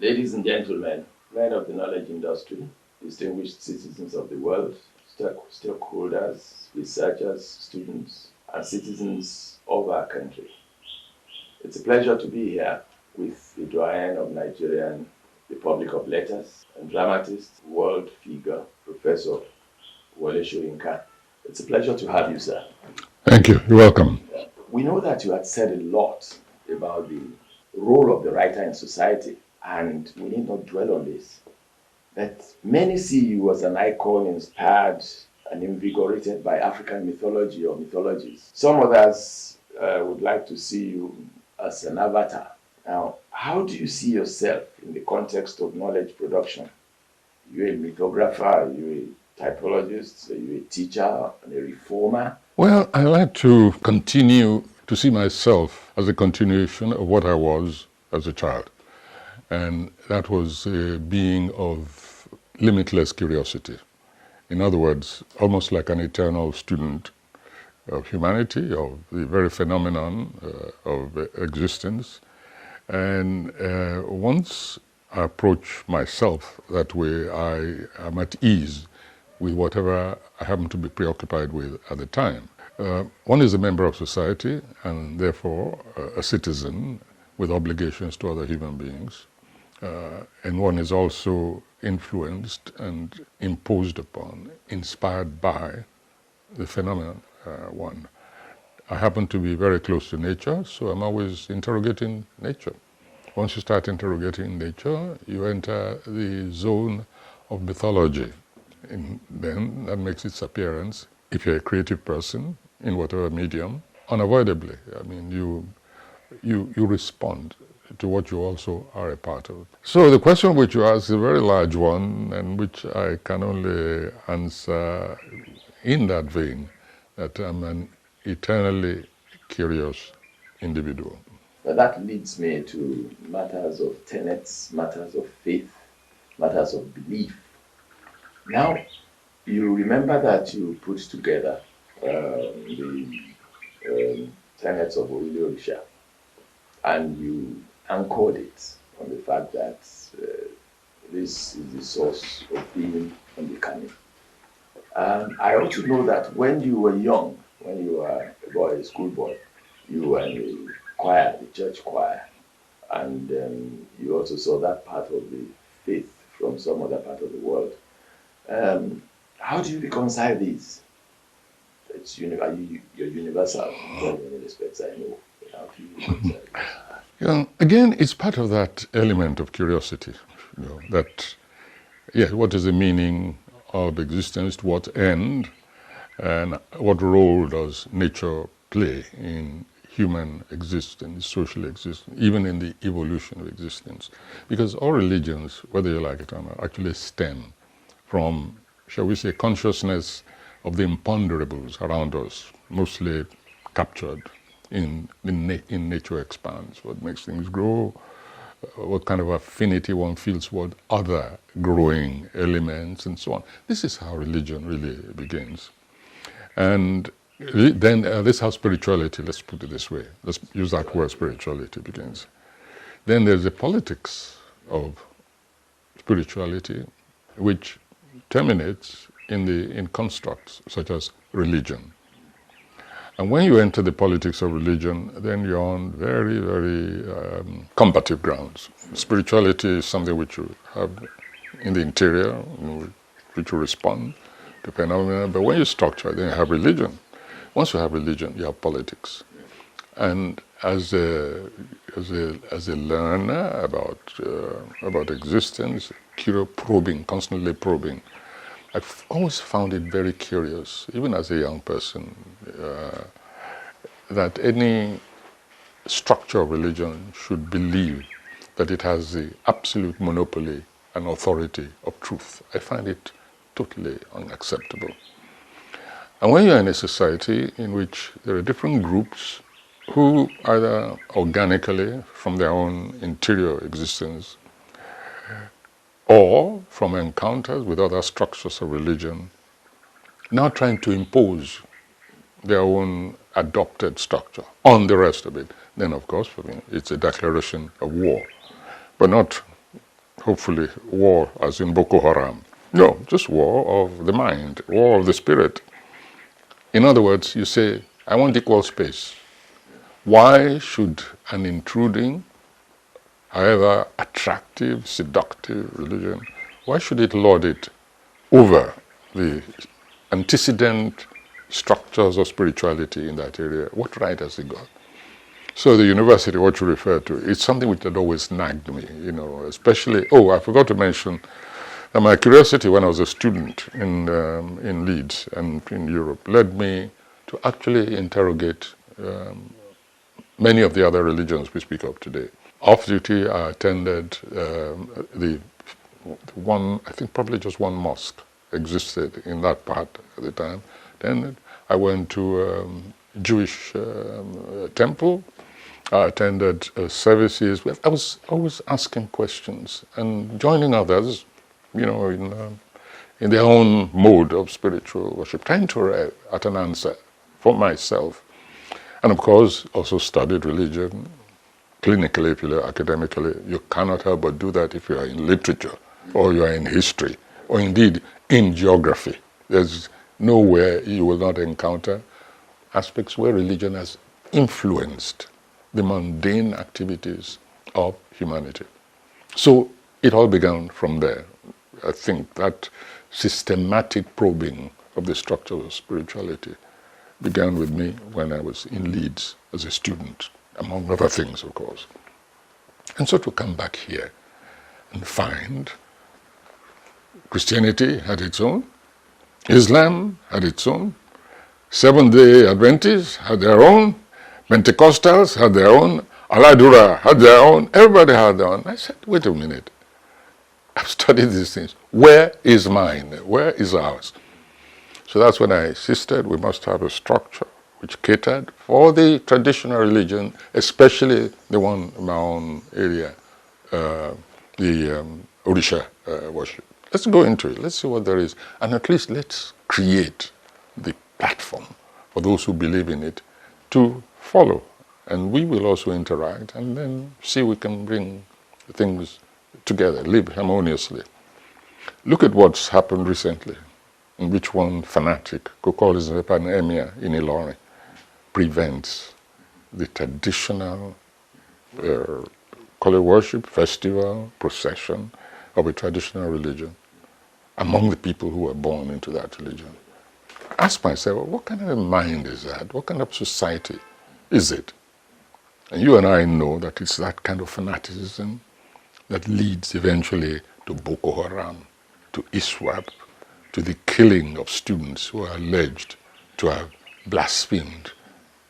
Ladies and gentlemen, men of the knowledge industry, distinguished citizens of the world, stakeholders, researchers, students, and citizens of our country. It's a pleasure to be here with the doyen of Nigerian Republic of Letters and dramatist, world figure, Professor Wole Soyinka. It's a pleasure to have you, sir. Thank you. You're welcome. We know that you had said a lot about the role of the writer in society, and we need not dwell on this. But many see you as an icon inspired and invigorated by African mythology or mythologies. Some others would like to see you as an avatar. Now, how do you see yourself in the context of knowledge production? You're a mythographer, you're a typologist, you're a teacher, and a reformer. Well, I like to continue to see myself as a continuation of what I was as a child. And that was a being of limitless curiosity. In other words, almost like an eternal student of humanity, of the very phenomenon of existence. And once I approach myself that way, I am at ease with whatever I happen to be preoccupied with at the time. One is a member of society and therefore a citizen with obligations to other human beings. And one is also influenced and imposed upon, inspired by the phenomenon one. I happen to be very close to nature, so I'm always interrogating nature. Once you start interrogating nature, you enter the zone of mythology. And then that makes its appearance, if you're a creative person, in whatever medium, unavoidably. I mean, you respond to what you also are a part of. So the question which you ask is a very large one, and which I can only answer in that vein, that I'm an eternally curious individual. But that leads me to matters of tenets, matters of faith, matters of belief. Now, you remember that you put together the tenets of Orisha, and you anchored it on the fact that this is the source of being and becoming. I also know that when you were young, when you were a boy, a schoolboy, you were in the choir, the church choir, and you also saw that part of the faith from some other part of the world. How do you reconcile these? You're universal in many respects, I know. How do you reconcile these? Again, it's part of that element of curiosity, that, yes, what is the meaning of existence, to what end, and what role does nature play in human existence, social existence, even in the evolution of existence? Because all religions, whether you like it or not, actually stem from, shall we say, consciousness of the imponderables around us, mostly captured in nature expands, what makes things grow, what kind of affinity one feels toward other growing elements, and so on. This is how religion really begins. And then this is how spirituality, let's put it this way, let's use that word, spirituality begins. Then there's the politics of spirituality, which terminates in constructs such as religion. And when you enter the politics of religion, then you're on very, very combative grounds. Spirituality is something which you have in the interior, which you respond to phenomena. But when you structure, then you have religion. Once you have religion, you have politics. And as a learner about existence, constantly probing, I've always found it very curious, even as a young person, that any structure of religion should believe that it has the absolute monopoly and authority of truth. I find it totally unacceptable. And when you're in a society in which there are different groups who either organically, from their own interior existence, or from encounters with other structures of religion, now trying to impose their own adopted structure on the rest of it, then of course, it's a declaration of war, but not hopefully war as in Boko Haram. No, just war of the mind, war of the spirit. In other words, you say, I want equal space. Why should an intruding, however attractive, seductive religion, why should it lord it over the antecedent structures of spirituality in that area? What right has it got? So the university, what you refer to, it's something which had always nagged me, especially, I forgot to mention that my curiosity when I was a student in Leeds and in Europe led me to actually interrogate many of the other religions we speak of today. Off duty, I attended the one, I think probably just one mosque existed in that part at the time. Then I went to a Jewish temple. I attended services. I was always asking questions and joining others, in their own mode of spiritual worship, trying to arrive at an answer for myself. And of course, also studied religion clinically, if you like, academically. You cannot help but do that if you are in literature, or you are in history, or indeed in geography. There's nowhere you will not encounter aspects where religion has influenced the mundane activities of humanity. So it all began from there. I think that systematic probing of the structure of spirituality began with me when I was in Leeds as a student, among other things, of course. And so to come back here and find Christianity had its own, Islam had its own, Seventh-day Adventists had their own, Pentecostals had their own, Aladura had their own, everybody had their own. I said, wait a minute, I've studied these things. Where is mine? Where is ours? So that's when I insisted we must have a structure which catered for the traditional religion, especially the one in my own area, the Orisha worship. Let's go into it. Let's see what there is. And at least let's create the platform for those who believe in it to follow. And we will also interact and then see we can bring things together, live harmoniously. Look at what's happened recently, in which one fanatic, who calls himself an emir in Ilorin, prevents the traditional call it worship, festival, procession of a traditional religion among the people who were born into that religion. Ask myself, well, what kind of a mind is that? What kind of society is it? And you and I know that it's that kind of fanaticism that leads eventually to Boko Haram, to ISWAP, to the killing of students who are alleged to have blasphemed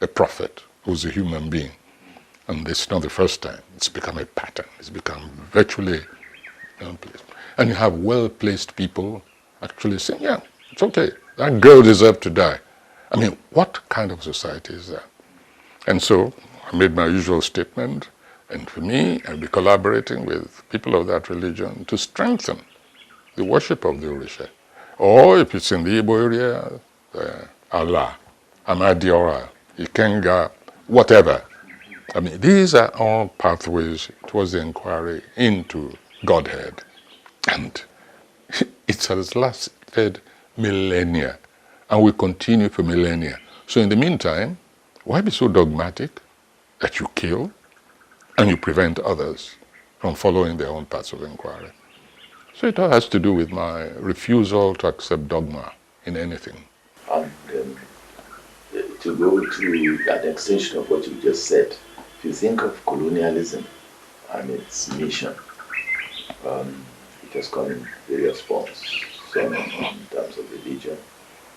a prophet who's a human being. And it's not the first time. It's become a pattern. It's become virtually placed. And you have well-placed people actually saying, yeah, it's okay. That girl deserves to die. I mean, what kind of society is that? And so I made my usual statement. And for me, I'll be collaborating with people of that religion to strengthen the worship of the Orisha. Or if it's in the Igbo area, Allah, Amadiora, Ikenga, whatever. I mean, these are all pathways towards the inquiry into Godhead. And it has lasted millennia and will continue for millennia. So in the meantime, why be so dogmatic that you kill and you prevent others from following their own paths of inquiry? So it all has to do with my refusal to accept dogma in anything. And to go to an extension of what you just said, if you think of colonialism and its mission, it has come in various forms, some in terms of religion,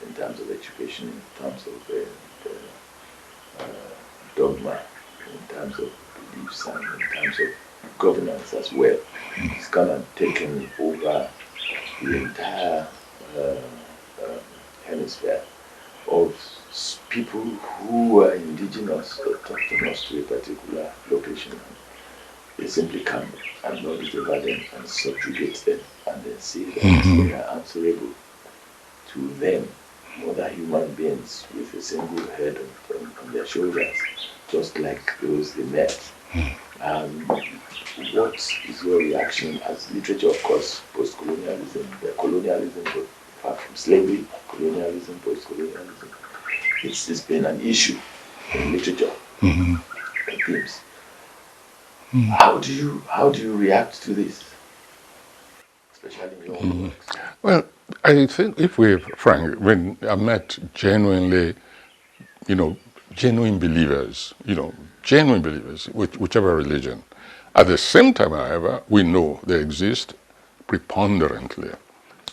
in terms of education, in terms of dogma, in terms of beliefs, and in terms of governance as well. It's come and taken over the entire hemisphere of people who are indigenous or autonomous to a particular location. They simply come and lord it over them and subjugate them and then say that they are answerable to them, other human beings with a single head on their shoulders, just like those they met What is your reaction as literature, of course, post-colonialism, colonialism, but apart from slavery, colonialism, post-colonialism, it's been an issue in literature and themes. How do you react to this, especially in your own works? Well, I think if we're frank, when I met genuinely, genuine believers, whichever religion. At the same time, however, we know there exist preponderantly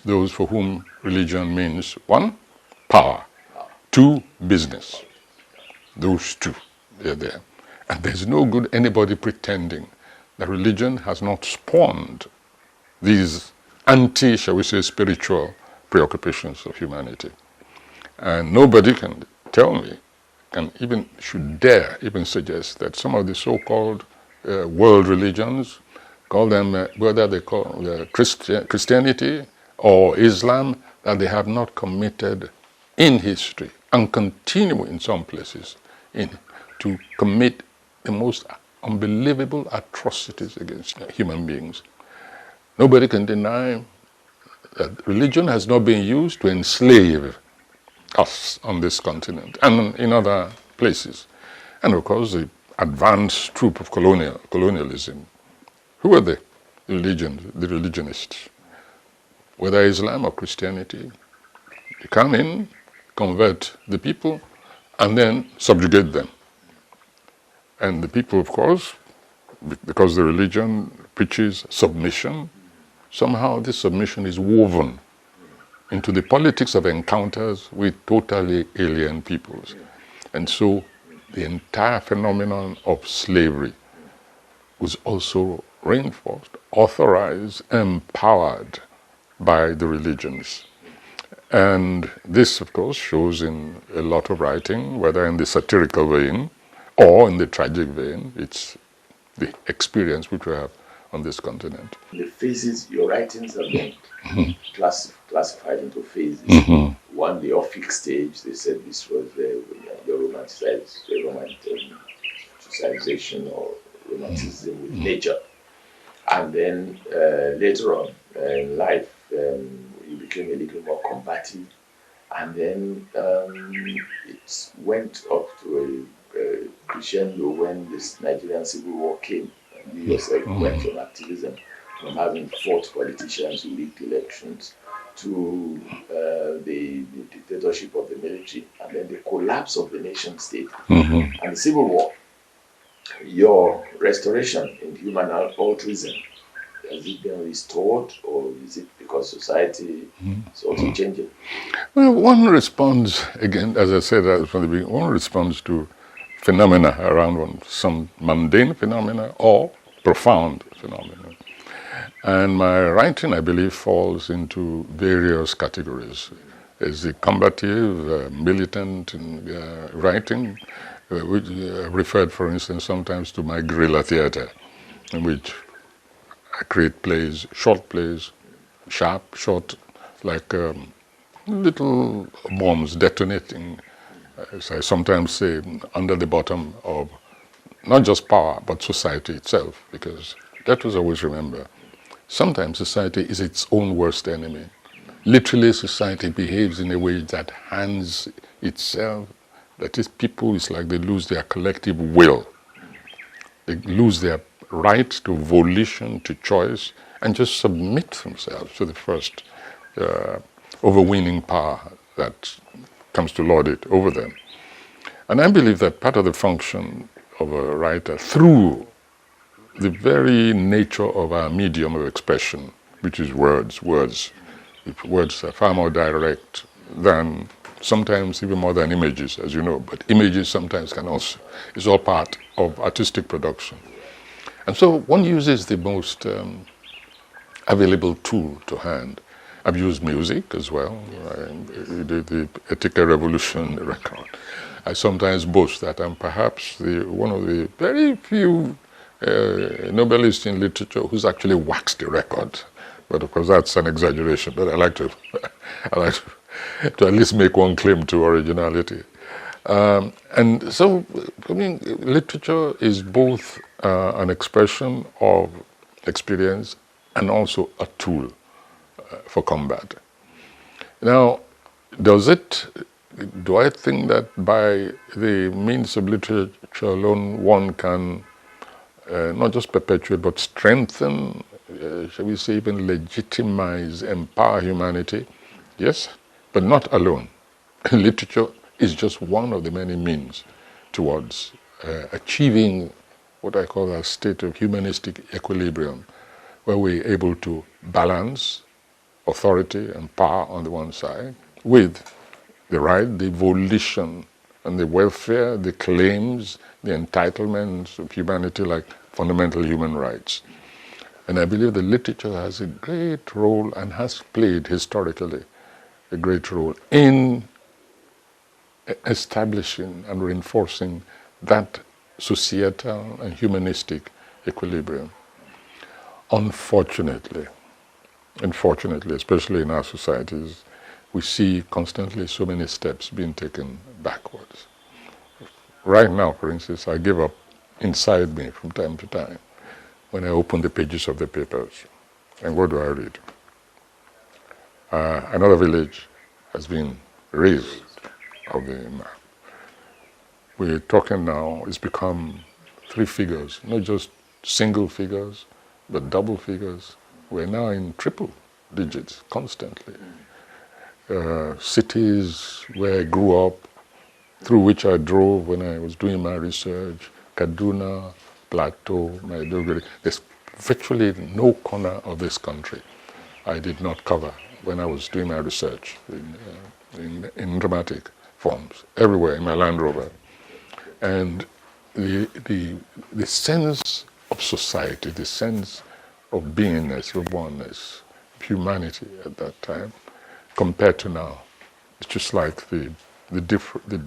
those for whom religion means one, power, two, business. Those two, they're there. And there's no good anybody pretending that religion has not spawned these shall we say, spiritual preoccupations of humanity. And nobody can tell me, should dare even suggest that some of the so-called world religions, call them whether they call Christianity or Islam, that they have not committed in history and continue in some places to commit the most unbelievable atrocities against human beings. Nobody can deny that religion has not been used to enslave us on this continent and in other places. And of course, the advanced troop of colonialism. Who are they? The religionists. Whether Islam or Christianity, they come in, convert the people, and then subjugate them. And the people, of course, because the religion preaches submission, somehow this submission is woven into the politics of encounters with totally alien peoples. And so the entire phenomenon of slavery was also reinforced, authorized, empowered by the religions. And this, of course, shows in a lot of writing, whether in the satirical vein or in the tragic vein. It's the experience which we have on this continent. The phases, your writings have been classified into phases. One, the Orphic stage, they said this was the romanticization or romanticism with nature. And then later on in life, you became a little more combative. And then it went up to a crescendo when this Nigerian Civil War came. And you yourself went from activism, from having fought politicians who rigged elections, to the dictatorship of the military, and then the collapse of the nation state. And the Civil War, your restoration in human altruism, has it been restored, or is it because society is also changing? Well, one responds, again, as I said from the beginning, one responds to phenomena around some mundane phenomena or profound phenomena. And my writing, I believe, falls into various categories. There's the combative, militant writing, which referred, for instance, sometimes to my guerrilla theater, in which I create plays, short plays, sharp, short, like little bombs detonating, as I sometimes say, under the bottom of not just power, but society itself, because let us always remember, sometimes society is its own worst enemy. Literally, society behaves in a way that hands itself, that is, people, it's like they lose their collective will. They lose their right to volition, to choice, and just submit themselves to the first overweening power that comes to lord it over them. And I believe that part of the function of a writer, through the very nature of our medium of expression, which is words are far more direct than, sometimes even more than images, as you know, but images sometimes can also, it's all part of artistic production. And so one uses the most available tool to hand. I've used music as well. I did the Ethical Revolution record. I sometimes boast that I'm perhaps one of the very few Nobelists in literature who's actually waxed the record. But of course that's an exaggeration, but I like to at least make one claim to originality. And so, I mean, literature is both an expression of experience and also a tool for combat. Now, do I think that by the means of literature alone one can not just perpetuate but strengthen, shall we say even legitimize, empower humanity? Yes, but not alone. Literature is just one of the many means towards achieving what I call a state of humanistic equilibrium, where we're able to balance authority and power on the one side with the right, the volition, and the welfare, the claims, the entitlements of humanity like fundamental human rights. And I believe the literature has a great role and has played historically a great role in establishing and reinforcing that societal and humanistic equilibrium. Unfortunately, especially in our societies, we see constantly so many steps being taken backwards. Right now, for instance, I give up inside me from time to time when I open the pages of the papers. And what do I read? Another village has been razed of the map. We're talking now, it's become 3 figures, not just single figures, but double figures. We're now in triple digits constantly. Cities where I grew up, through which I drove when I was doing my research, Kaduna, Plateau, Maiduguri, there's virtually no corner of this country I did not cover when I was doing my research in dramatic forms, everywhere in my Land Rover. And the sense of society, the sense of beingness, of oneness, of humanity at that time, compared to now, it's just like the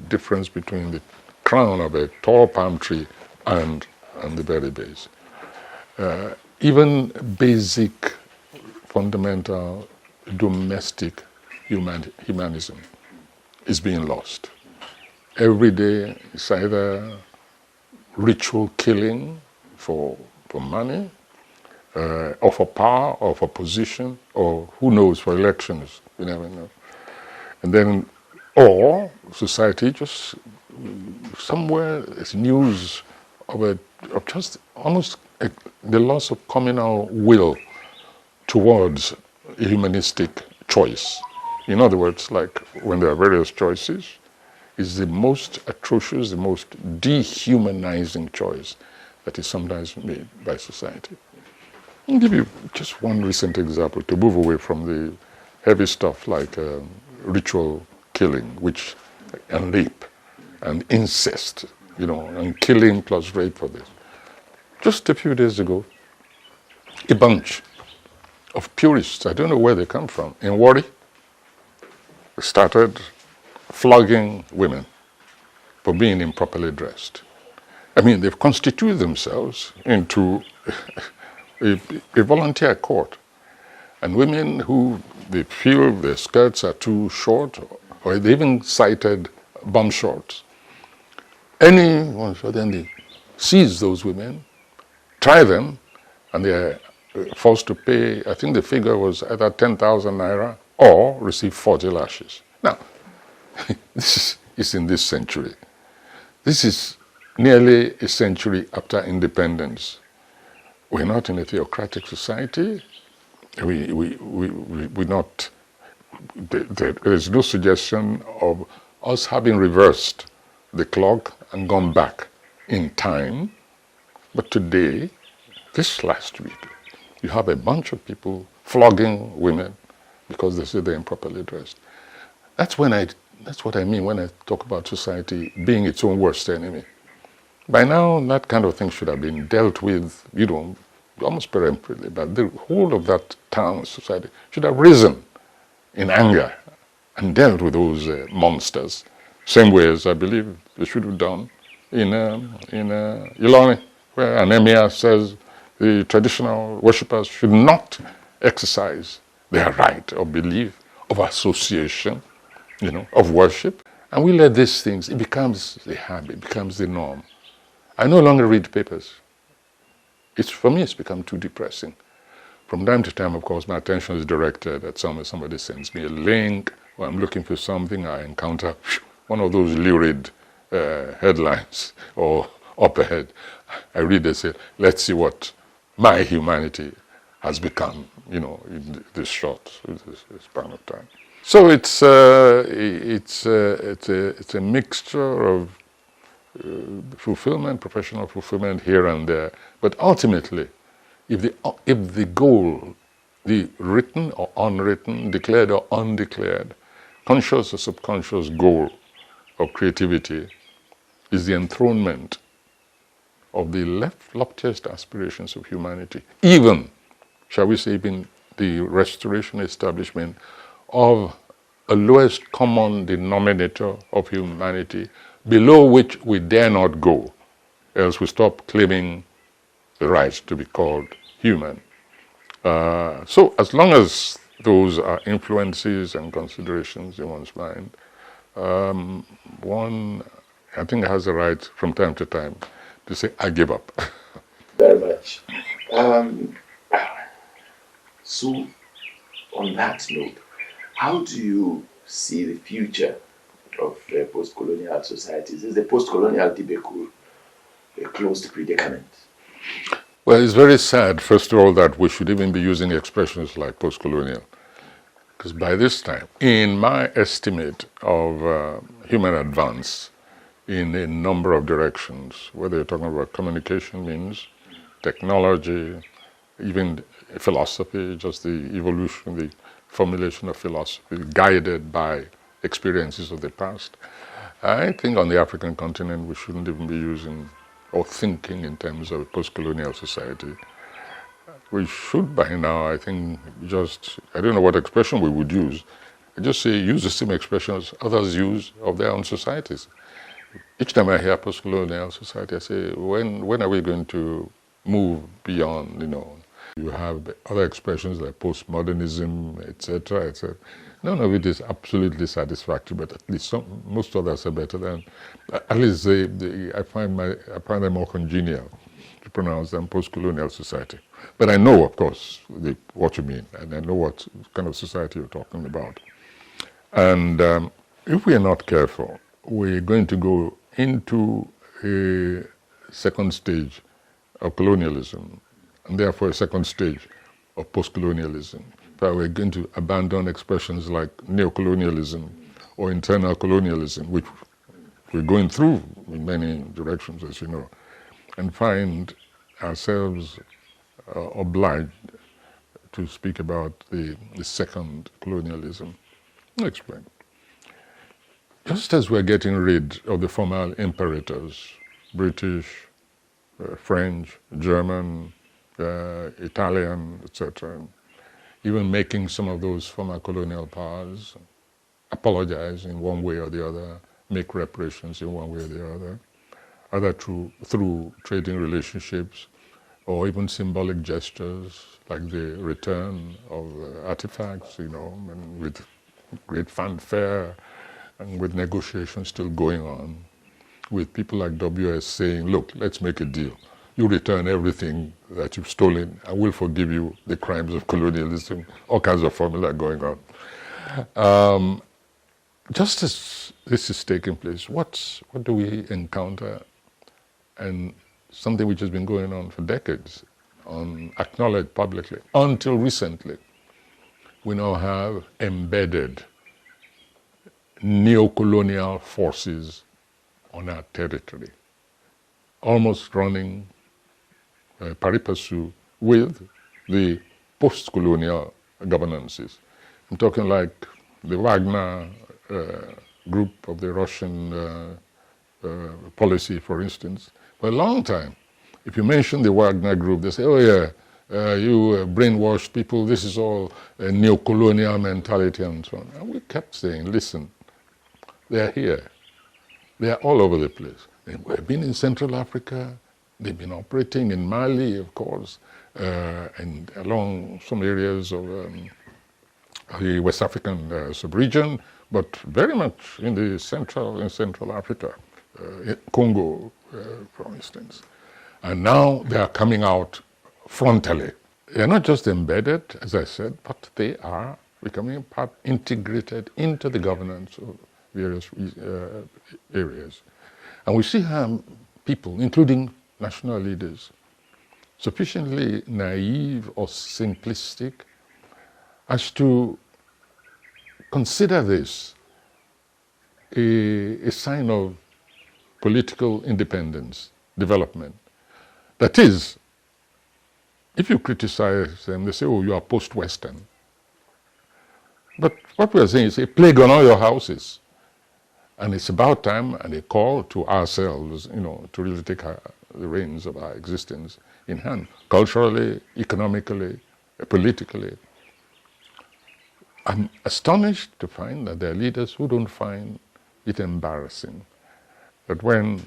difference between the crown of a tall palm tree and the very base. Even basic, fundamental, domestic humanism is being lost. Every day it's either ritual killing for money, or for power, or for position, or who knows, for elections. You never know. And then, or society just somewhere is news of just almost the loss of communal will towards a humanistic choice. In other words, like when there are various choices, is the most atrocious, the most dehumanizing choice that is sometimes made by society. I'll give you just one recent example to move away from the heavy stuff like ritual killing, and rape, and incest, and killing plus rape for this. Just a few days ago, a bunch of purists, I don't know where they come from, in Warri, started flogging women for being improperly dressed. I mean, they've constituted themselves into a volunteer court. And women who they feel their skirts are too short, or they even cited bum shorts. Anyone, so then they seize those women, try them, and they're forced to pay, I think the figure was either 10,000 naira or receive 40 lashes. Now, this is in this century. This is nearly a century after independence. We're not in a theocratic society. We're not. There is no suggestion of us having reversed the clock and gone back in time. But today, this last week, you have a bunch of people flogging women because they say they're improperly dressed. That's what I mean when I talk about society being its own worst enemy. By now, that kind of thing should have been dealt with, almost peremptorily, but the whole of that town, society, should have risen in anger and dealt with those monsters, same way as I believe they should have done in Ilorin, where an emir says the traditional worshippers should not exercise their right of belief, of association, of worship. And we let these things, it becomes the habit, it becomes the norm. I no longer read papers. for me, it's become too depressing. From time to time, of course, my attention is directed at somebody sends me a link, or I'm looking for something, I encounter one of those lurid headlines or up ahead. I read and say, let's see what my humanity has become, in this short span of time. So it's a mixture of fulfillment, professional fulfillment here and there. But ultimately, if the goal, the written or unwritten, declared or undeclared, conscious or subconscious goal of creativity is the enthronement of the loftiest aspirations of humanity, even, shall we say, even the restoration establishment of a lowest common denominator of humanity, below which we dare not go, else we stop claiming the right to be called human. So as long as those are influences and considerations in one's mind, one, I think, has the right from time to time to say, I give up. Very much. So, on that note, how do you see the future of post-colonial societies? Is the post-colonial debacle a closed predicament? Well, it's very sad, first of all, that we should even be using expressions like post-colonial. Because by this time, in my estimate of human advance in a number of directions, whether you're talking about communication means, technology, even philosophy, just the evolution, the formulation of philosophy, guided by experiences of the past, I think on the African continent we shouldn't even be using or thinking in terms of a post-colonial society. We should by now, I think, I don't know what expression we would use, I just say use the same expressions others use of their own societies. Each time I hear post-colonial society, I say, when are we going to move beyond, You have other expressions like postmodernism, etc., etc. None of it is absolutely satisfactory, but at least most others are better than. At least I find them more congenial to pronounce than post-colonial society. But I know, of course, what you mean, and I know what kind of society you're talking about. And if we are not careful, we're going to go into a second stage of colonialism, and therefore a second stage of post-colonialism. But we're going to abandon expressions like neocolonialism or internal colonialism, which we're going through in many directions, as you know, and find ourselves obliged to speak about the second colonialism. I'll explain. Just as we're getting rid of the former imperators, British, French, German, Italian, etc., even making some of those former colonial powers apologize in one way or the other, make reparations in one way or the other, either through trading relationships or even symbolic gestures like the return of artifacts, and with great fanfare and with negotiations still going on, with people like WS saying, look, let's make a deal. You return everything that you've stolen, and we'll forgive you the crimes of colonialism, all kinds of formula going on. Just as this is taking place, what do we encounter? And something which has been going on for decades, acknowledged publicly, until recently, we now have embedded neo-colonial forces on our territory, almost running pari passu with the post-colonial governances. I'm talking like the Wagner group of the Russian policy, for instance. For a long time, if you mention the Wagner group, they say, oh yeah, you brainwashed people, this is all a neo-colonial mentality and so on. And we kept saying, listen, they're here. They're all over the place. They've been in Central Africa, they've been operating in Mali, of course, and along some areas of the West African sub-region, but very much in Central Africa, Congo, for instance. And now they are coming out frontally. They're not just embedded, as I said, but they are becoming part integrated into the governance of various areas. And we see how people, including national leaders, sufficiently naive or simplistic as to consider this a sign of political independence, development. That is, if you criticize them, they say, oh, you are post-Western. But what we are saying is a plague on all your houses. And it's about time, and a call to ourselves, to really take the reins of our existence in hand, culturally, economically, politically. I'm astonished to find that there are leaders who don't find it embarrassing that when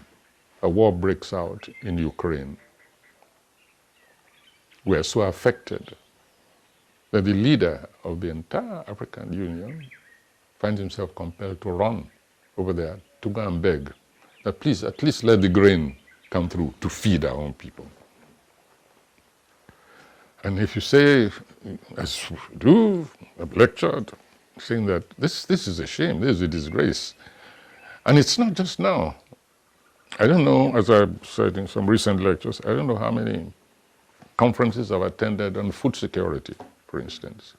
a war breaks out in Ukraine, we are so affected that the leader of the entire African Union finds himself compelled to run over there to go and beg that please at least let the grain come through to feed our own people. And if you say, as we do, I've lectured, saying that this is a shame, this is a disgrace. And it's not just now. I don't know, as I've said in some recent lectures, I don't know how many conferences I've attended on food security, for instance.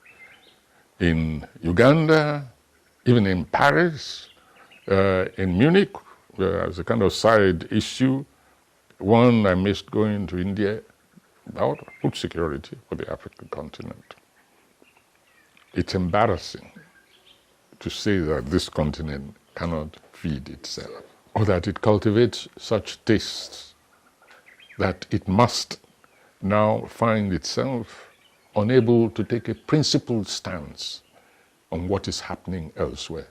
In Uganda, even in Paris, in Munich, as a kind of side issue, one I missed going to India about food security for the African continent. It's embarrassing to say that this continent cannot feed itself, or that it cultivates such tastes that it must now find itself unable to take a principled stance on what is happening elsewhere.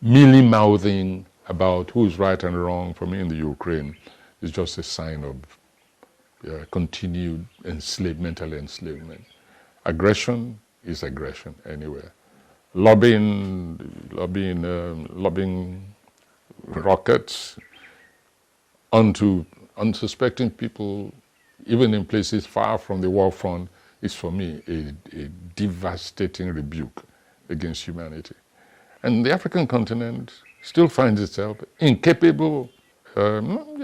Mealy-mouthing about who's right and wrong for me in the Ukraine is just a sign of continued mental enslavement. Aggression is aggression anywhere. Lobbying rockets onto unsuspecting people, even in places far from the war front, is for me a devastating rebuke against humanity. And the African continent still finds itself incapable. I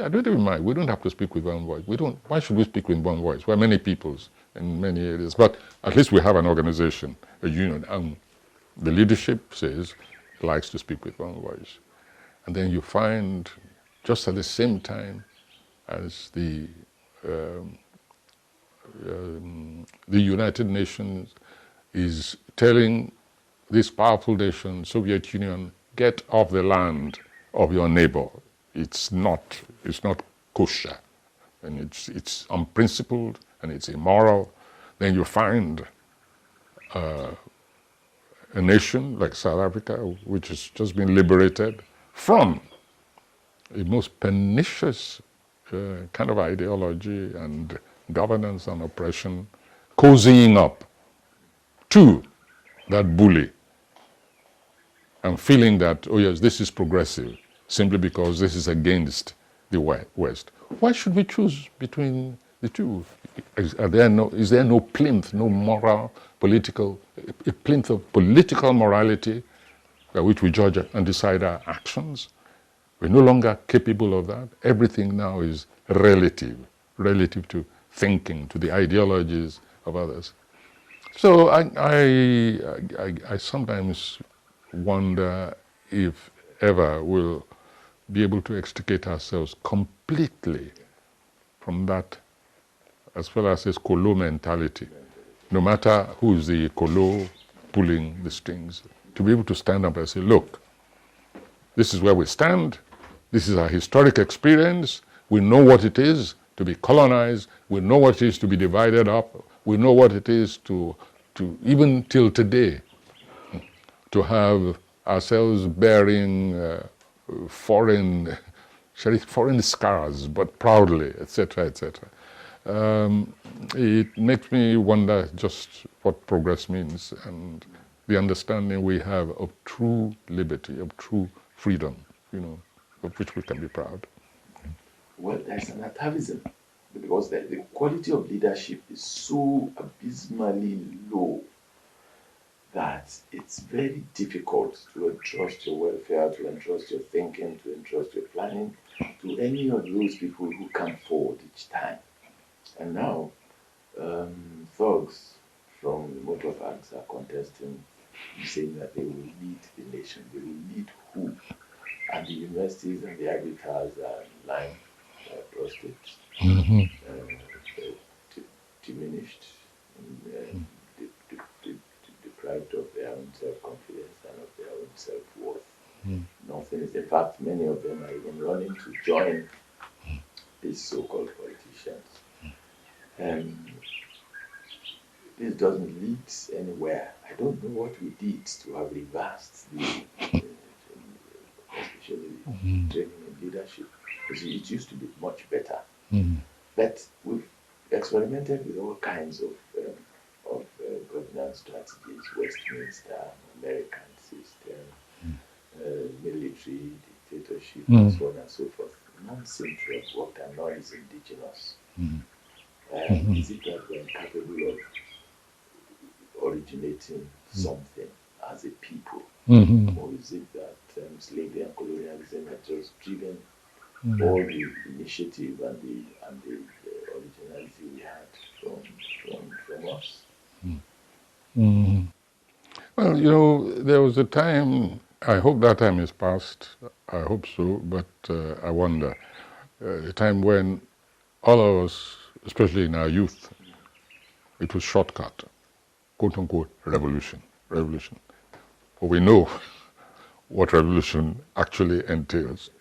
don't even mind. We don't have to speak with one voice. Why should we speak with one voice? We're many peoples in many areas, but at least we have an organization, a union, and the leadership says it likes to speak with one voice. And then you find, just at the same time as the United Nations is telling this powerful nation, Soviet Union, get off the land of your neighbor. It's not kosher, and it's unprincipled, and it's immoral. Then you find a nation like South Africa, which has just been liberated from a most pernicious kind of ideology and governance and oppression, cozying up to that bully and feeling that, oh yes, this is progressive, simply because this is against the West. Why should we choose between the two? Is there no plinth, no moral, political, a plinth of political morality by which we judge and decide our actions? We're no longer capable of that. Everything now is relative to thinking, to the ideologies of others. So I sometimes wonder if ever we'll be able to extricate ourselves completely from that, as well as this colo mentality, no matter who's the colo pulling the strings, to be able to stand up and say, look, this is where we stand, this is our historic experience, we know what it is to be colonized, we know what it is to be divided up, we know what it is to even till today, to have ourselves bearing foreign scars, but proudly, etc., etc. It makes me wonder just what progress means and the understanding we have of true liberty, of true freedom, of which we can be proud. Well, there's an atavism because the quality of leadership is so abysmally low that it's very difficult to entrust your welfare, to entrust your thinking, to entrust your planning to any of those people who come forward each time. And now, thugs from the motor thugs are contesting, saying that they will lead the nation. They will lead who? And the universities and the arbiters are lying prostrate, diminished, deprived of their own self-confidence and of their own self-worth. Nothing is, in fact, many of them are even running to join these so-called politicians. This doesn't lead anywhere. I don't know what we did to have reversed the, especially training in leadership. Because it used to be much better. But we've experimented with all kinds of governance strategies: Westminster, American system, military, dictatorship, and so on and so forth. None seem to have worked, and none is indigenous. Is it that we're incapable of originating something as a people? Or is it that slavery and colonialism have just driven all the initiative and the originality we had from us? Well, there was a time, I hope that time is past, I hope so, but I wonder, a time when all of us, especially in our youth, it was shortcut, quote unquote, revolution. But we know what revolution actually entails.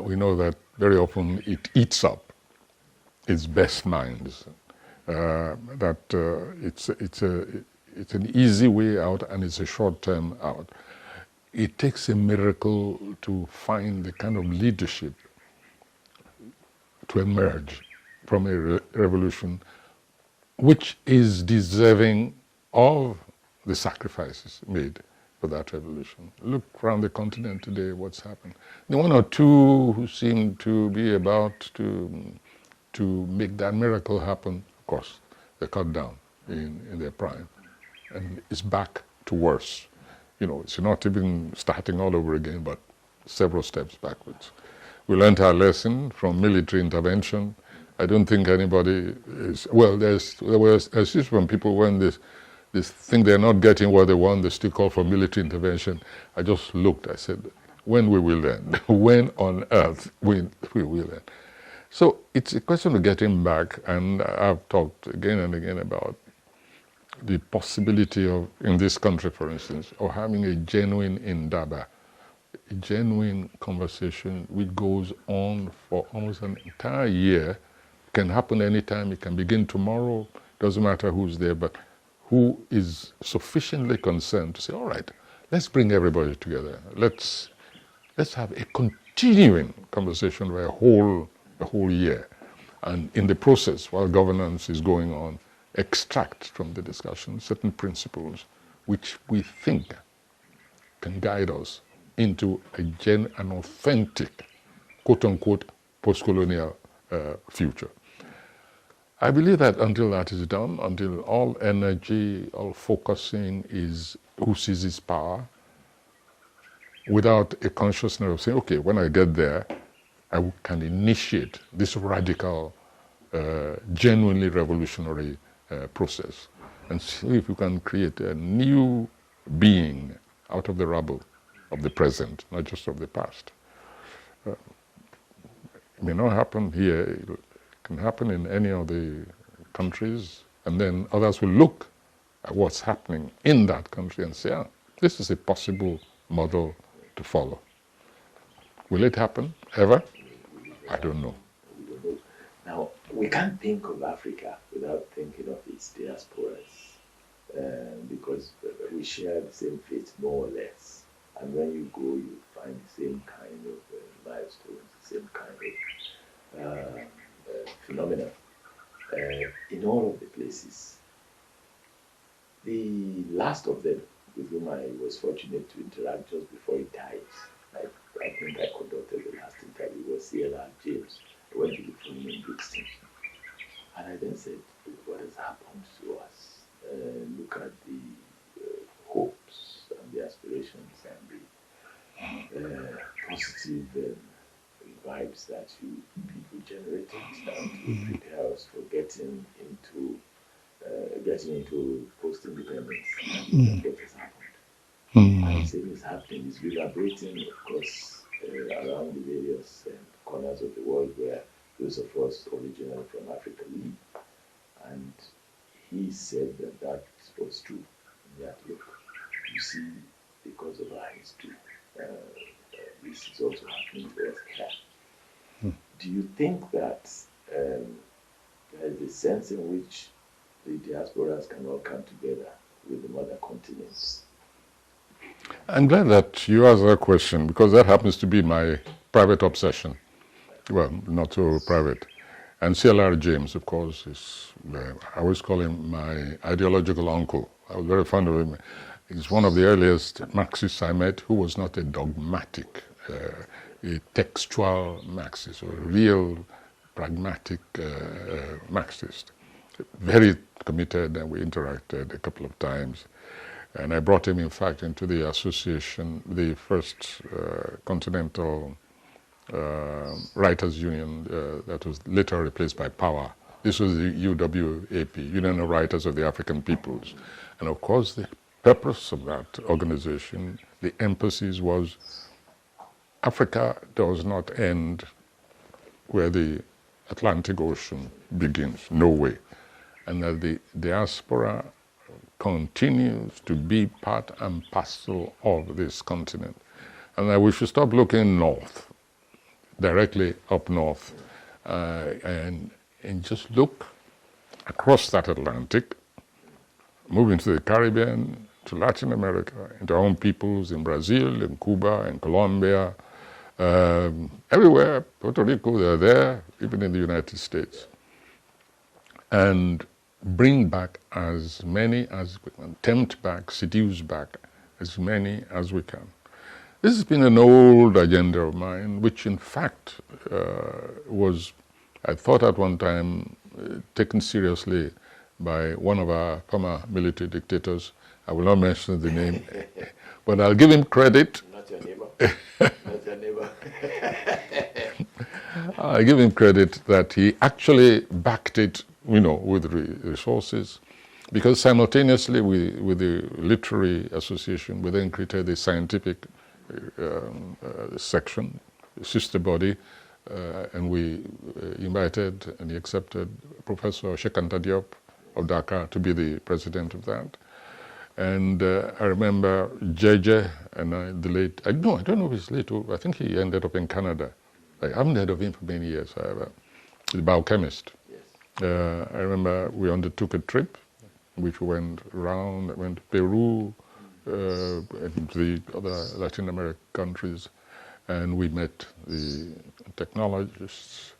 We know that very often it eats up its best minds, that it's an easy way out and it's a short-term out. It takes a miracle to find the kind of leadership to emerge from a revolution which is deserving of the sacrifices made for that revolution. Look around the continent today, what's happened. The one or two who seem to be about to make that miracle happen, of course, they're cut down in their prime. And it's back to worse. It's not even starting all over again, but several steps backwards. We learned our lesson from military intervention. I don't think anybody is, well, there was from people when this think they're not getting what they want, they still call for military intervention. I just looked, I said, when we will end? When on earth we will end? So it's a question of getting back, and I've talked again and again about the possibility of, in this country for instance, of having a genuine indaba, a genuine conversation which goes on for almost an entire year. It can happen anytime, it can begin tomorrow, doesn't matter who's there, but who is sufficiently concerned to say, all right, let's bring everybody together. Let's have a continuing conversation for a whole year. And in the process, while governance is going on, extract from the discussion certain principles which we think can guide us into an authentic, quote-unquote, post-colonial future. I believe that until that is done, until all energy, all focusing is who seizes power, without a consciousness of saying, okay, when I get there, I can initiate this radical, genuinely revolutionary process and see if we can create a new being out of the rubble of the present, not just of the past. It may not happen here, it can happen in any of the countries, and then others will look at what's happening in that country and say, this is a possible model to follow. Will it happen ever? I don't know. Now, we can't think of Africa without thinking of its diasporas, because we share the same fate, more or less. And when you go, you find the same kind of milestones, the same kind of phenomena in all of the places. The last of them, with whom I was fortunate to interact just before he died, I think I conducted the last interview, was C.L.R. James. went to look for him in Brixton. And I then said, what has happened to us? Look at the hopes and the aspirations and the positive vibes that you people generated and to prepare us for getting into post-independence. And what has happened? And he said it's happening, it's reverberating, of course, around the various corners of the world where those of us originally from Africa live. And he said that that was true. That look, you see, because of our history, this is also happening to us here. Do you think that there is a sense in which the diasporas can all come together with the mother continents? I'm glad that you asked that question, because that happens to be my private obsession. Well, not so private. And C.L.R. James, of course, is, I always call him my ideological uncle. I was very fond of him. He's one of the earliest Marxists I met who was not a dogmatic, a textual Marxist, or a real pragmatic Marxist. Very committed, and we interacted a couple of times. And I brought him, in fact, into the association, the first continental Writers' Union that was later replaced by Power. This was the UWAP, Union of Writers of the African Peoples. And of course, the purpose of that organization, the emphasis was Africa does not end where the Atlantic Ocean begins, no way. And that the diaspora continues to be part and parcel of this continent. And that we should stop looking north, directly up north, and just look across that Atlantic, move into the Caribbean, to Latin America, into our own peoples in Brazil, in Cuba, in Colombia, everywhere, Puerto Rico, they're there, even in the United States. And bring back as many as we can, tempt back, seduce back as many as we can. This has been an old agenda of mine, which in fact was, I thought at one time, taken seriously by one of our former military dictators. I will not mention the name, but I'll give him credit. Not your neighbor. Not your neighbor. I give him credit that he actually backed it, with resources, because simultaneously with the Literary Association, we then created the scientific section, sister body, and we invited and he accepted Professor Shekanta Diop of Dhaka to be the president of that. And I remember JJ and the late, I don't know if he's late, I think he ended up in Canada. I haven't heard of him for many years, however, the biochemist. Yes. I remember we undertook a trip, which we went around, went to Peru, and the other Latin American countries, and we met the technologists,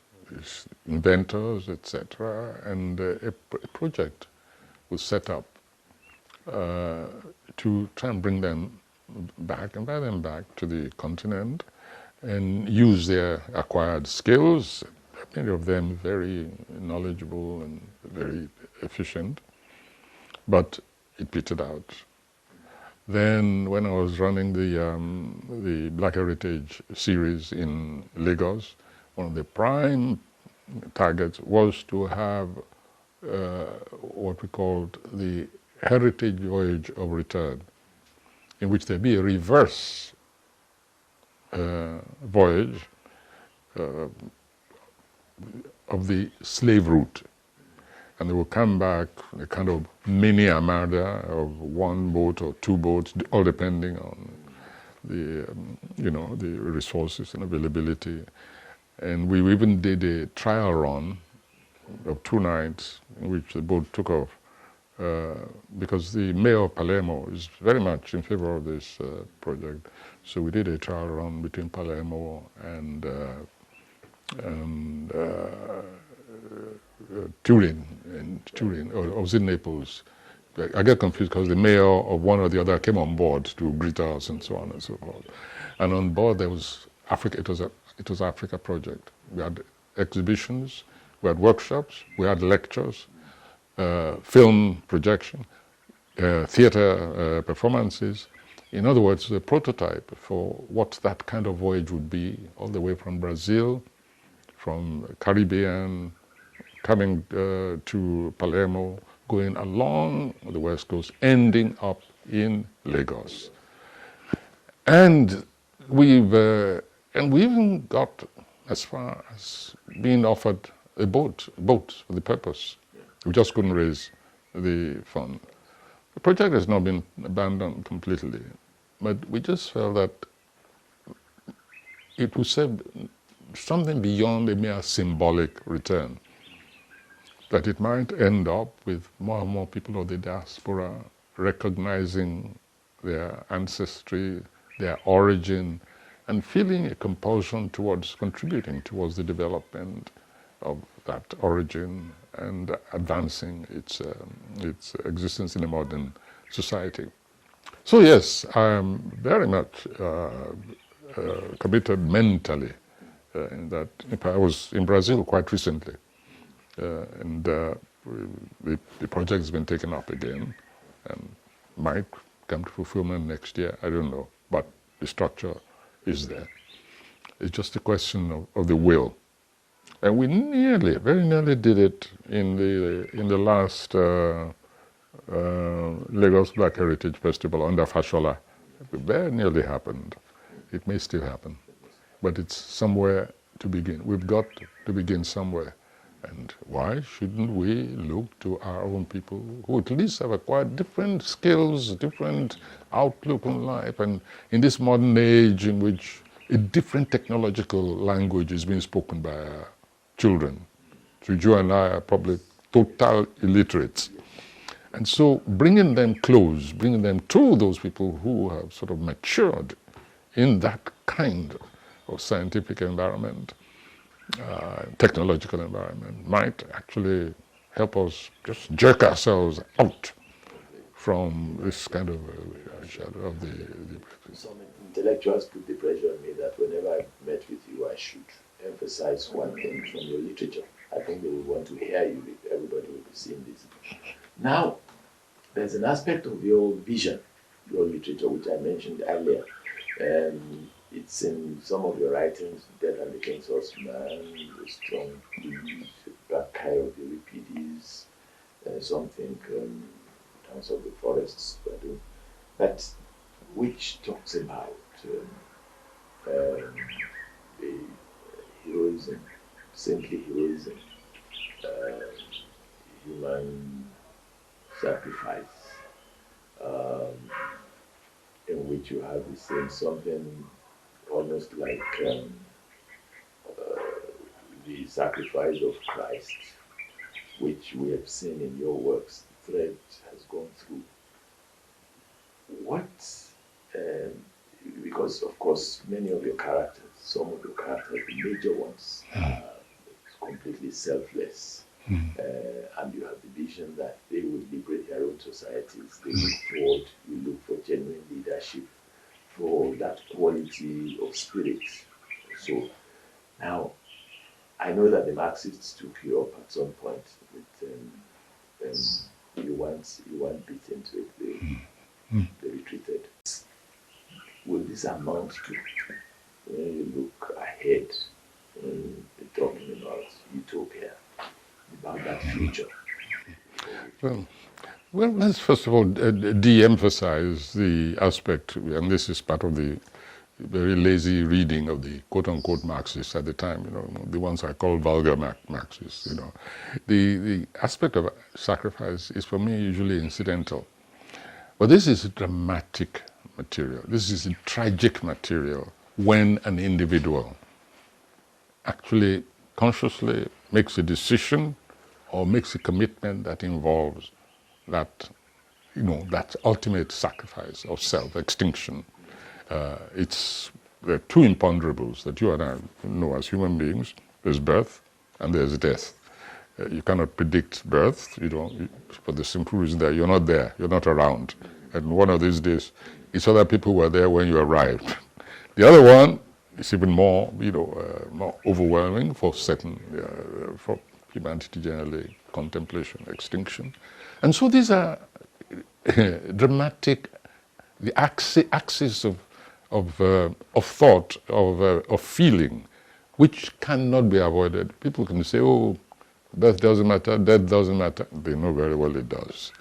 inventors, etc., and a project was set up to try and bring them back, invite them back to the continent and use their acquired skills, many of them very knowledgeable and very efficient, but it petered out. Then when I was running the Black Heritage series in Lagos, one of the prime targets was to have what we called the Heritage Voyage of Return, in which there be a reverse voyage of the slave route. And they will come back, a kind of mini armada of one boat or two boats, all depending on the, the resources and availability. And we even did a trial run of 2 nights in which the boat took off, because the mayor of Palermo is very much in favor of this project. So we did a trial run between Palermo and Turin, or was it Naples? I get confused because the mayor of one or the other came on board to greet us and so on and so forth. And on board there was Africa. It was Africa project. We had exhibitions, we had workshops, we had lectures, film projection, theater performances. In other words, the prototype for what that kind of voyage would be, all the way from Brazil, from Caribbean, coming to Palermo, going along the West Coast, ending up in Lagos. And we even got as far as being offered a boat for the purpose. We just couldn't raise the fund. The project has not been abandoned completely, but we just felt that it would serve something beyond a mere symbolic return, that it might end up with more and more people of the diaspora recognizing their ancestry, their origin, and feeling a compulsion towards contributing towards the development of that origin and advancing its existence in a modern society. So yes, I am very much committed mentally in that. I was in Brazil quite recently, and the project has been taken up again and might come to fulfillment next year. I don't know, but the structure is there. It's just a question of the will. And we very nearly did it in the last Lagos Black Heritage Festival under Fashola. It very nearly happened. It may still happen, but it's somewhere to begin. We've got to begin somewhere. And why shouldn't we look to our own people who at least have acquired different skills, different outlook on life, and in this modern age in which a different technological language is being spoken by our children. So you and I are probably total illiterates. And so bringing them close, bringing them to those people who have sort of matured in that kind of scientific environment, technological environment, might actually help us just jerk ourselves out from this kind of shadow of the. Some intellectuals put the pressure on me that whenever I met with you, I should emphasize one thing from your literature. I think they will want to hear you. Everybody will be seeing this. Now, there's an aspect of your vision, your literature, which I mentioned earlier. It's in some of your writings, Death and the King's Horseman, The Strong Deed, Black Kai of Euripides, something in terms of the forests, but which talks about the heroism, saintly heroism, human sacrifice, in which you have the same something almost like the sacrifice of Christ, which we have seen in your works. The thread has gone through. What, because of course many of your characters, some of your characters, the major ones, are completely selfless. And you have the vision that they will liberate their own societies. They look forward, you look for genuine leadership, for that quality of spirit. So now, I know that the Marxists took you up at some point with you weren't beaten to it. They retreated. Will this amount to, when you look ahead, when you're talking about utopia, about that future? Well, let's first of all de-emphasize the aspect, and this is part of the very lazy reading of the quote-unquote Marxists at the time, the ones I call vulgar Marxists, The aspect of sacrifice is for me usually incidental. But this is dramatic material. This is tragic material when an individual actually consciously makes a decision or makes a commitment that involves that, that ultimate sacrifice of self-extinction. There are two imponderables that you and I know as human beings. There's birth and there's death. You cannot predict birth, for the simple reason that you're not there, you're not around. And one of these days, it's other people who were there when you arrived. The other one it's even more, more overwhelming for certain, for humanity generally, contemplation, extinction. And so these are dramatic, the axis of thought, of feeling, which cannot be avoided. People can say, oh, birth doesn't matter, death doesn't matter. They know very well it does.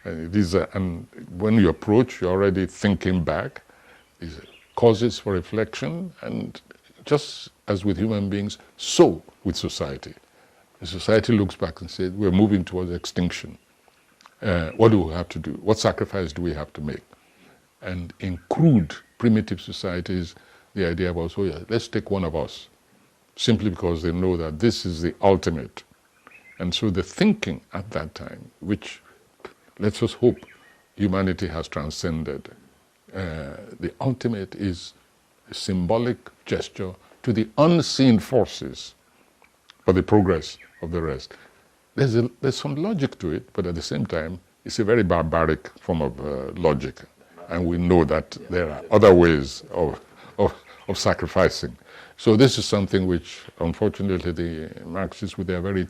And and when you approach, you're already thinking back. These are causes for reflection, and just as with human beings, so with society. The society looks back and says, we're moving towards extinction. What do we have to do? What sacrifice do we have to make? And in crude, primitive societies, the idea was, oh yeah, let's take one of us, simply because they know that this is the ultimate. And so the thinking at that time, which let's us hope humanity has transcended, the ultimate is a symbolic gesture to the unseen forces for the progress of the rest. There's some logic to it, but at the same time, it's a very barbaric form of logic. And we know that there are other ways of sacrificing. So this is something which, unfortunately, the Marxists, with their very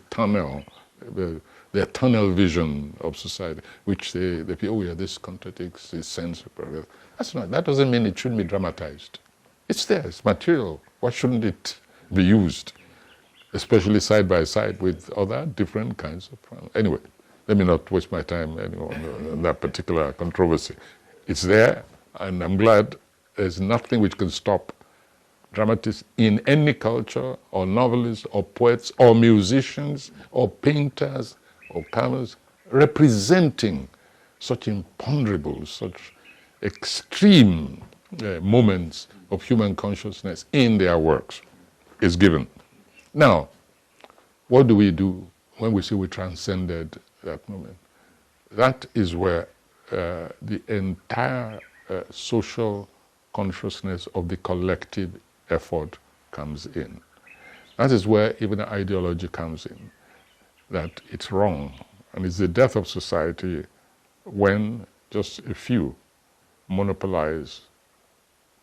their tunnel vision of society, which they feel, oh yeah, this contradicts this sense of progress. That doesn't mean it shouldn't be dramatized. It's there, it's material. Why shouldn't it be used? Especially side by side with other different kinds of... Anyway, let me not waste my time anymore on that particular controversy. It's there, and I'm glad there's nothing which can stop dramatists in any culture, or novelists, or poets, or musicians, or painters, or carvers, representing such imponderable, such extreme moments of human consciousness in their works is given. Now, what do we do when we say we transcended that moment? That is where the entire social consciousness of the collective effort comes in. That is where even ideology comes in, that it's wrong. And it's the death of society when just a few monopolize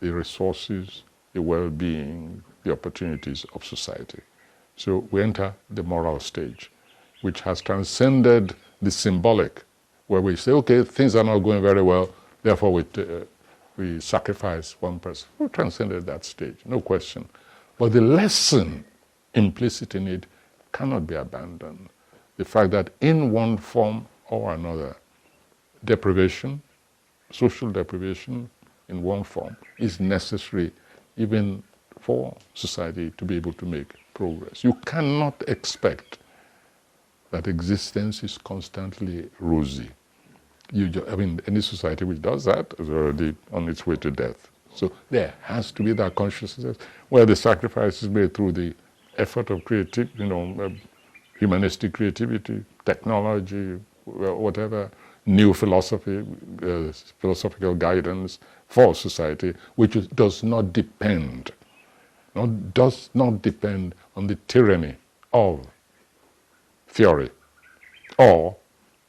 the resources, the well-being, the opportunities of society. So we enter the moral stage, which has transcended the symbolic, where we say, okay, things are not going very well, therefore we sacrifice one person. We transcended that stage, no question. But the lesson implicit in it cannot be abandoned. The fact that in one form or another, deprivation, social deprivation in one form is necessary even for society to be able to make progress. You cannot expect that existence is constantly rosy. Any society which does that is already on its way to death. So there has to be that consciousness where the sacrifice is made through the effort of humanistic creativity, technology, whatever, new philosophy, philosophical guidance for society, which does not depend on the tyranny of theory or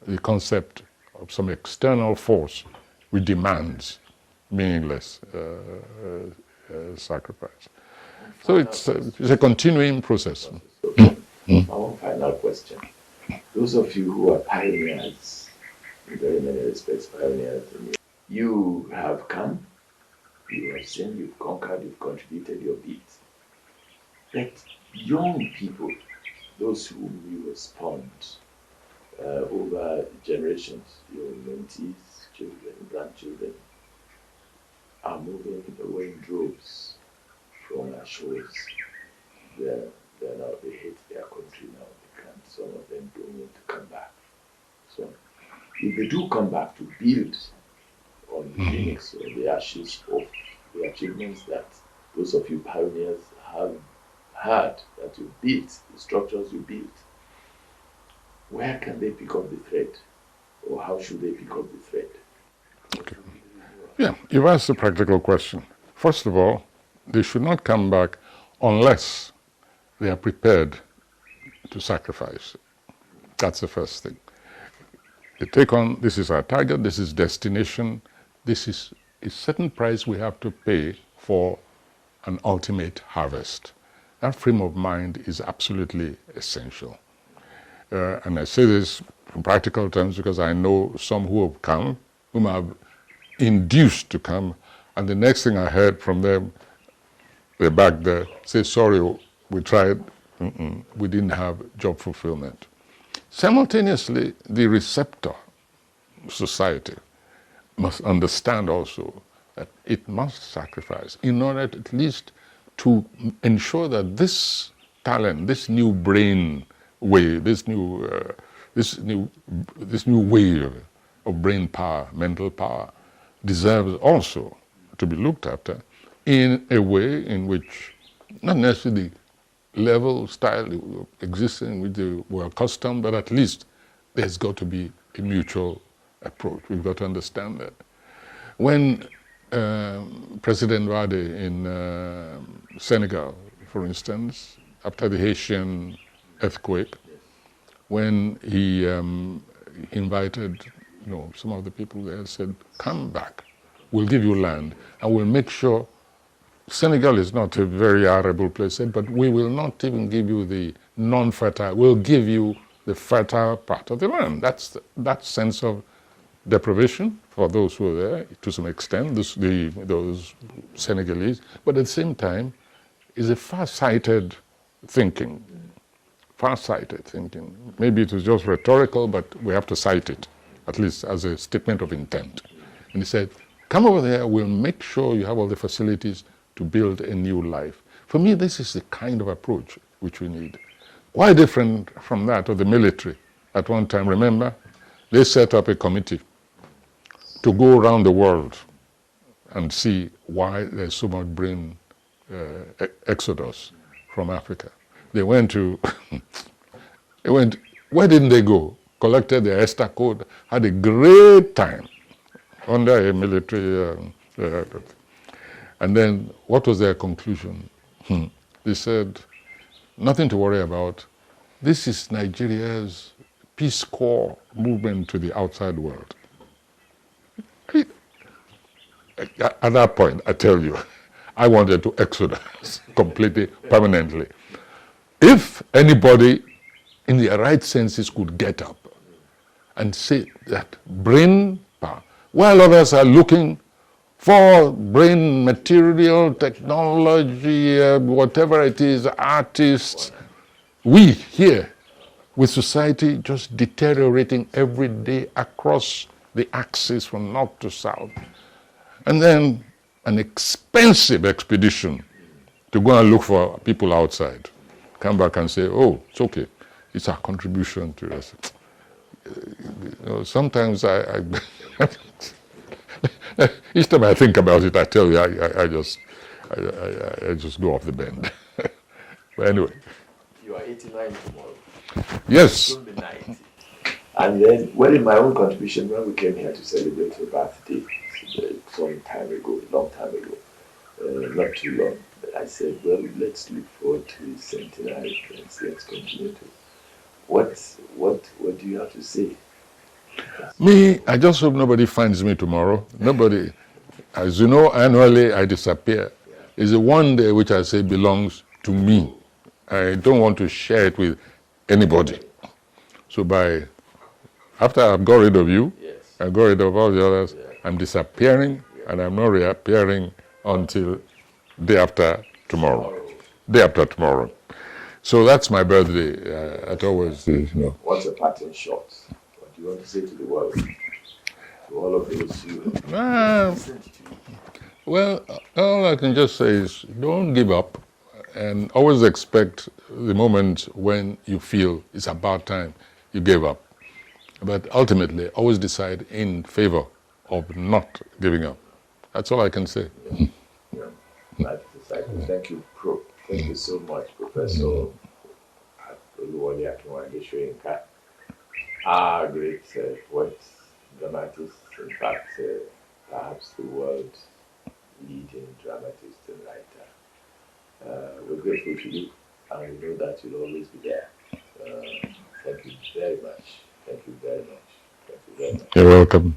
the concept of some external force which demands meaningless sacrifice. So it's a continuing process. Our final question. Those of you who are pioneers, in very many respects pioneers, you have come, you have seen, you've conquered, you've contributed your bit. But young people, those whom you have spawned over generations, your mentees, children, grandchildren, are moving away in droves from our shores. They hate their country now. They can't. Some of them don't want to come back. So if they do come back to build on the Phoenix or the ashes of the achievements that those of you pioneers have had, that you built, the structures you built, where can they pick up the thread? Or how should they pick up the thread? Okay. Yeah, you've asked a practical question. First of all, they should not come back unless they are prepared to sacrifice. That's the first thing. They take on, this is our target, this is destination, this is a certain price we have to pay for an ultimate harvest. That frame of mind is absolutely essential. And I say this in practical terms because I know some who have come, whom I've induced to come, and the next thing I heard from them, they're back there, say, sorry, we tried, we didn't have job fulfillment. Simultaneously, the receptor society must understand also that it must sacrifice in order to, at least to ensure that this talent, this new brain wave, this new wave of brain power, mental power, deserves also to be looked after in a way in which not necessarily the level, style existing which they were accustomed, but at least there's got to be a mutual approach. We've got to understand that. When President Wade in Senegal, for instance, after the Haitian earthquake, when he invited some of the people there, said, come back, we'll give you land, and we'll make sure Senegal is not a very arable place, but we will not even give you the non-fertile, we'll give you the fertile part of the land. That's that sense of deprivation for those who are there, to some extent, those Senegalese, but at the same time, is a far-sighted thinking. Far-sighted thinking. Maybe it was just rhetorical, but we have to cite it, at least as a statement of intent. And he said, come over there, we'll make sure you have all the facilities to build a new life. For me, this is the kind of approach which we need. Quite different from that of the military. At one time, remember, they set up a committee to go around the world and see why there's so much brain exodus from Africa. They went to, where didn't they go? Collected their ESTA code, had a great time under a military, and then what was their conclusion? They said, nothing to worry about. This is Nigeria's Peace Corps movement to the outside world. At that point, I tell you, I wanted to exodus completely, permanently. If anybody in their right senses could get up and say that brain power, while others are looking for brain material, technology, whatever it is, artists, we here, with society just deteriorating every day across the axis from north to south, and then an expensive expedition to go and look for people outside, come back and say, oh, it's okay, it's our contribution to this. Sometimes each time I think about it, I tell you, I just go off the bend. But anyway. You are 89 tomorrow. Yes. Soon be 90. And then, well, in my own contribution, when we came here to celebrate your birthday, some time ago, a long time ago, not too long, I said, well, let's look forward to the centenary. Let's continue to. What do you have to say? Me, I just hope nobody finds me tomorrow. Nobody. As you know, annually I disappear. It's the one day which I say belongs to me. I don't want to share it with anybody. So after I've got rid of you, Yes. I got rid of all the others, I'm disappearing, and I'm not reappearing until day after tomorrow. Day after tomorrow. So that's my birthday. I always, What's a parting shot? What do you want to say to the world? To all of those who well, all I can just say is don't give up, and always expect the moment when you feel it's about time you gave up. But ultimately, always decide in favor of not giving up. That's all I can say. Thank you, Thank you so much, Professor Wole Soyinka. Great poet, dramatist, in fact, perhaps the world's leading dramatist and writer. We're grateful to you, and we know that you'll always be there. Thank you very much. Thank you very much. Thank you very much. You're welcome.